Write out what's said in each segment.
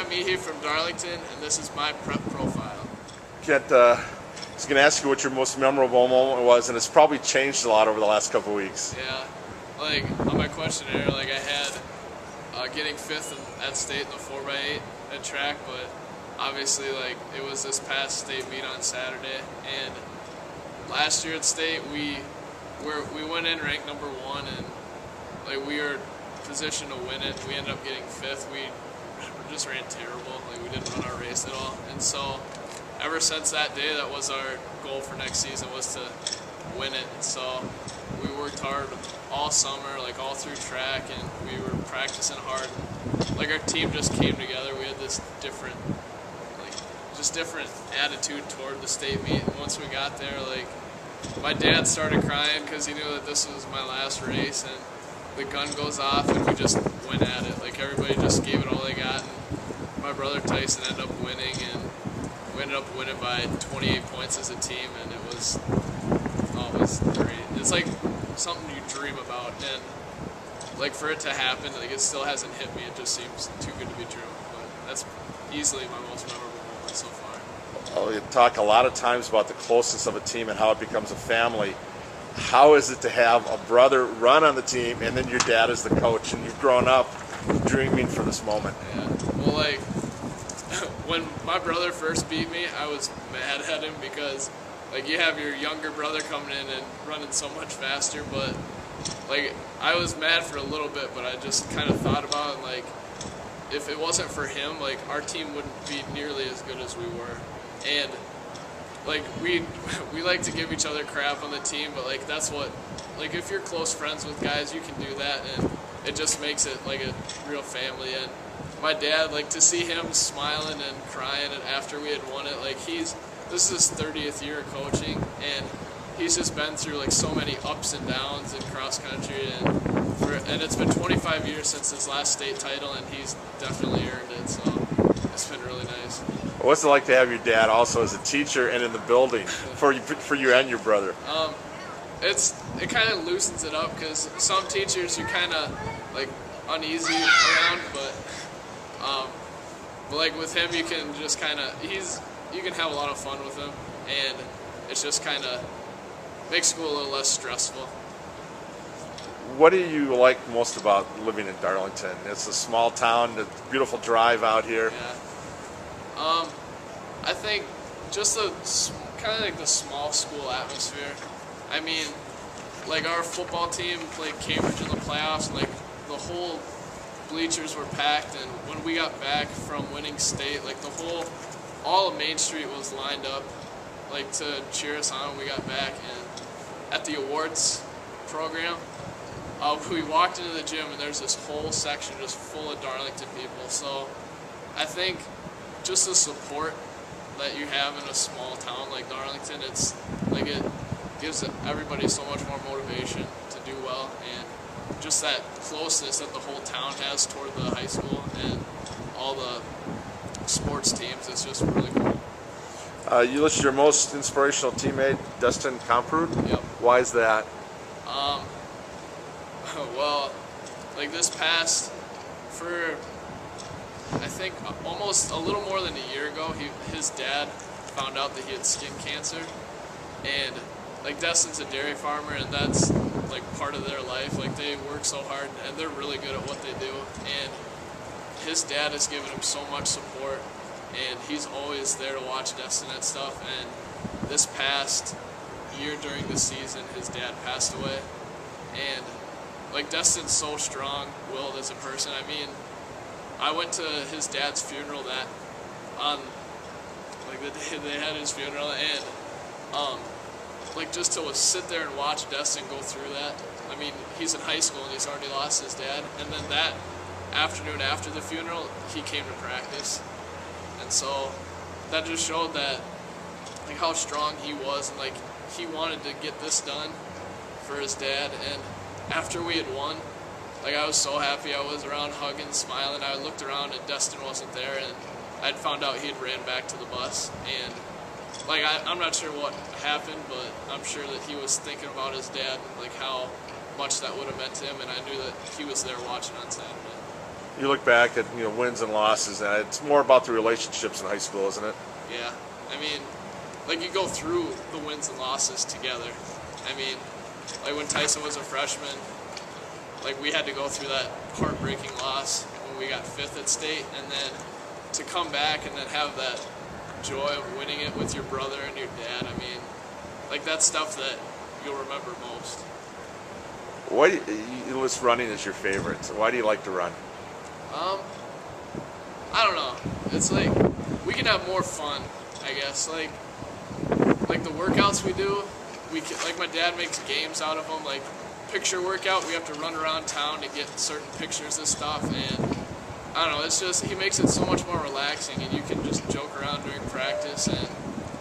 I'm Miehe from Darlington, and this is my prep profile. I was going to ask you what your most memorable moment was, and it's probably changed a lot over the last couple of weeks. Yeah, like on my questionnaire, like I had getting 5th at state in the 4x8 at track, but obviously like it was this past state meet on Saturday, and last year at state we went in ranked number 1, and like we were positioned to win it. We ended up getting 5th. We just ran terrible. Like we didn't run our race at all, and so ever since that day, that was our goal for next season, was to win it. And so we worked hard all summer, like all through track, and we were practicing hard. Like our team just came together. We had this different attitude toward the state meet. And once we got there, like my dad started crying because he knew that this was my last race, and the gun goes off, and we just went at it. Like everybody just gave it all they got, and my brother Tyson ended up winning, and we ended up winning by 28 points as a team, and it was great. It's like something you dream about, and like for it to happen, like it still hasn't hit me. It just seems too good to be true. But that's easily my most memorable moment so far. Well, you talk a lot of times about the closeness of a team and how it becomes a family. How is it to have a brother run on the team and then your dad is the coach, and you've grown up dreaming for this moment? Yeah. Well, like when my brother first beat me, I was mad at him because like you have your younger brother coming in and running so much faster, but like I was mad for a little bit, but I just kind of thought about it, like if it wasn't for him, like our team wouldn't be nearly as good as we were. And like we like to give each other crap on the team, but like that's what, like if you're close friends with guys, you can do that, and it just makes it like a real family. And my dad, like to see him smiling and crying and after we had won it, like this is his 30th year of coaching, and he's just been through like so many ups and downs in cross country, and it's been 25 years since his last state title, and he's definitely earned it, so it's been really nice. What's it like to have your dad also as a teacher and in the building for you and your brother? It kind of loosens it up, because some teachers you're kind of like uneasy around, but like with him you can just kind of you can have a lot of fun with him, and it's just kind of makes school a little less stressful. What do you like most about living in Darlington? It's a small town, a beautiful drive out here. Yeah. I think just kind of like the small school atmosphere. I mean, like our football team played Cambridge in the playoffs, and like the whole bleachers were packed, and when we got back from winning state, like all of Main Street was lined up like to cheer us on when we got back. And at the awards program, we walked into the gym, and there's this whole section just full of Darlington people. So I think just the support that you have in a small town like Darlington, it's like it gives everybody so much more motivation to do well, and just that closeness that the whole town has toward the high school and all the sports teams is just really cool. You listed your most inspirational teammate, Dustin Comprood. Yep. Why is that? Well, like this past, I think almost a little more than a year ago, his dad found out that he had skin cancer, and like Dustin's a dairy farmer, and that's like part of their life. Like they work so hard, and they're really good at what they do, and his dad has given him so much support, and he's always there to watch Dustin and stuff. And this past year during the season, his dad passed away, and like Dustin's so strong-willed as a person. I mean, I went to his dad's funeral on like the day they had his funeral, and like just to sit there and watch Dustin go through that. I mean, he's in high school and he's already lost his dad, and then that afternoon after the funeral, he came to practice, and so that just showed that like how strong he was, and like he wanted to get this done for his dad. And after we had won, like I was so happy. I was around hugging, smiling. I looked around and Dustin wasn't there, and I'd found out he'd ran back to the bus. And like I'm not sure what happened, but I'm sure that he was thinking about his dad, like how much that would have meant to him, and I knew that he was there watching on Saturday. You look back at wins and losses, and it's more about the relationships in high school, isn't it? Yeah, I mean, like you go through the wins and losses together. I mean, like when Tyson was a freshman, like we had to go through that heartbreaking loss when we got 5th at state, and then to come back and then have that joy of winning it with your brother and your dad. I mean, like that's stuff that you'll remember most. Why you list running as your favorite? So why do you like to run? I don't know. It's like we can have more fun, I guess. Like the workouts we do, like my dad makes games out of them. Like picture workout, we have to run around town to get certain pictures of stuff, and I don't know. It's just he makes it so much more relaxing, and you can just joke around during practice. And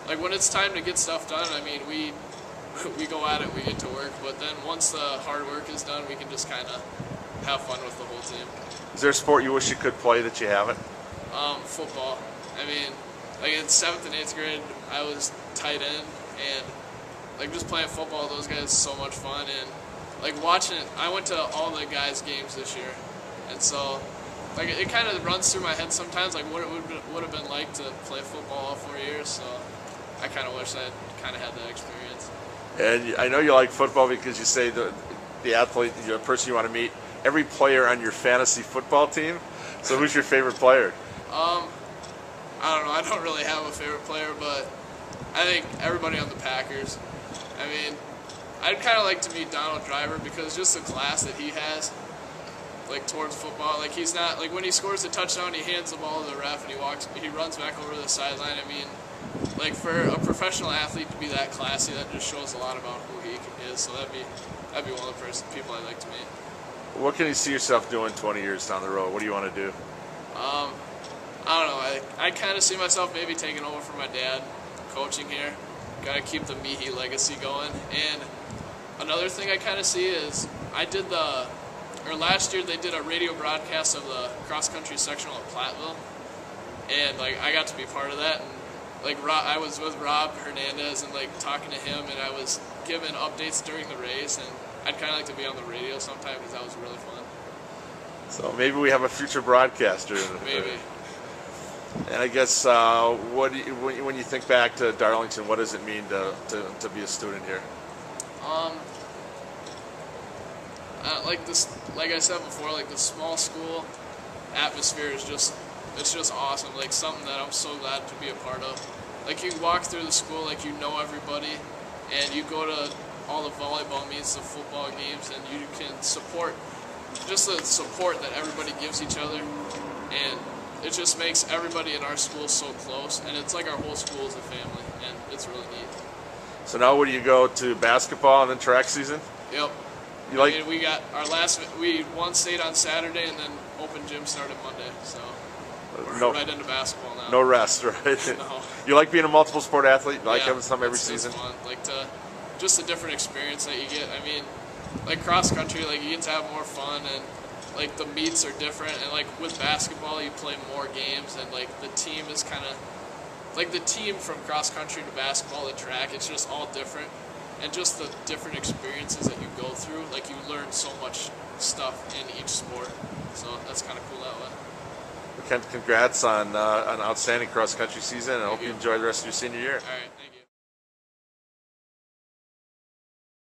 like when it's time to get stuff done, I mean we go at it, we get to work. But then once the hard work is done, we can just kind of have fun with the whole team. Is there a sport you wish you could play that you haven't? Football. I mean, like in 7th and 8th grade, I was tight end, and like just playing football, those guys, so much fun, and like watching it. I went to all the guys' games this year, and so like it kind of runs through my head sometimes, like what it would have been like to play football all 4 years. So I kind of wish I kind of had that experience. And I know you like football because you say the athlete, the person you want to meet, every player on your fantasy football team. So who's your favorite player? I don't know. I don't really have a favorite player, but I think everybody on the Packers. I mean, I'd kind of like to meet Donald Driver because just the class that he has, like towards football. Like he's not like when he scores a touchdown, he hands the ball to the ref and he runs back over the sideline. I mean, like for a professional athlete to be that classy, that just shows a lot about who he is. So that'd be one of the people I'd like to meet. What can you see yourself doing 20 years down the road? What do you want to do? I don't know. I kind of see myself maybe taking over for my dad, coaching here. Got to keep the Miehe legacy going. And another thing I kind of see is last year they did a radio broadcast of the cross-country sectional at Platteville. And like I got to be part of that. And like I was with Rob Hernandez and like talking to him, and I was giving updates during the race, and I'd kind of like to be on the radio sometime because that was really fun. So maybe we have a future broadcaster. Maybe. And I guess when you think back to Darlington, what does it mean to be a student here? Like this, like I said before, like the small school atmosphere is just awesome. Like something that I'm so glad to be a part of. Like you walk through the school, like you know everybody, and you go to all the volleyball meets, the football games, and you can support just the support that everybody gives each other, and it just makes everybody in our school so close, and it's like our whole school is a family, and it's really neat. So now would you go to basketball and then track season? Yep. I mean, we got we won state on Saturday, and then open gym started Monday, so we're right into basketball now. No rest, right? No. You like being a multiple sport athlete? You like having some every it's season? Fun. Like just a different experience that you get. I mean, like cross country, like you get to have more fun, and like the meets are different, and like with basketball you play more games, and like the team is kind of like the team from cross country to basketball to track. It's just all different, and just the different experiences that you go through. Like you learn so much stuff in each sport, so that's kind of cool that way. Kent, congrats on an outstanding cross country season, and I hope you enjoy the rest of your senior year. All right, thank you.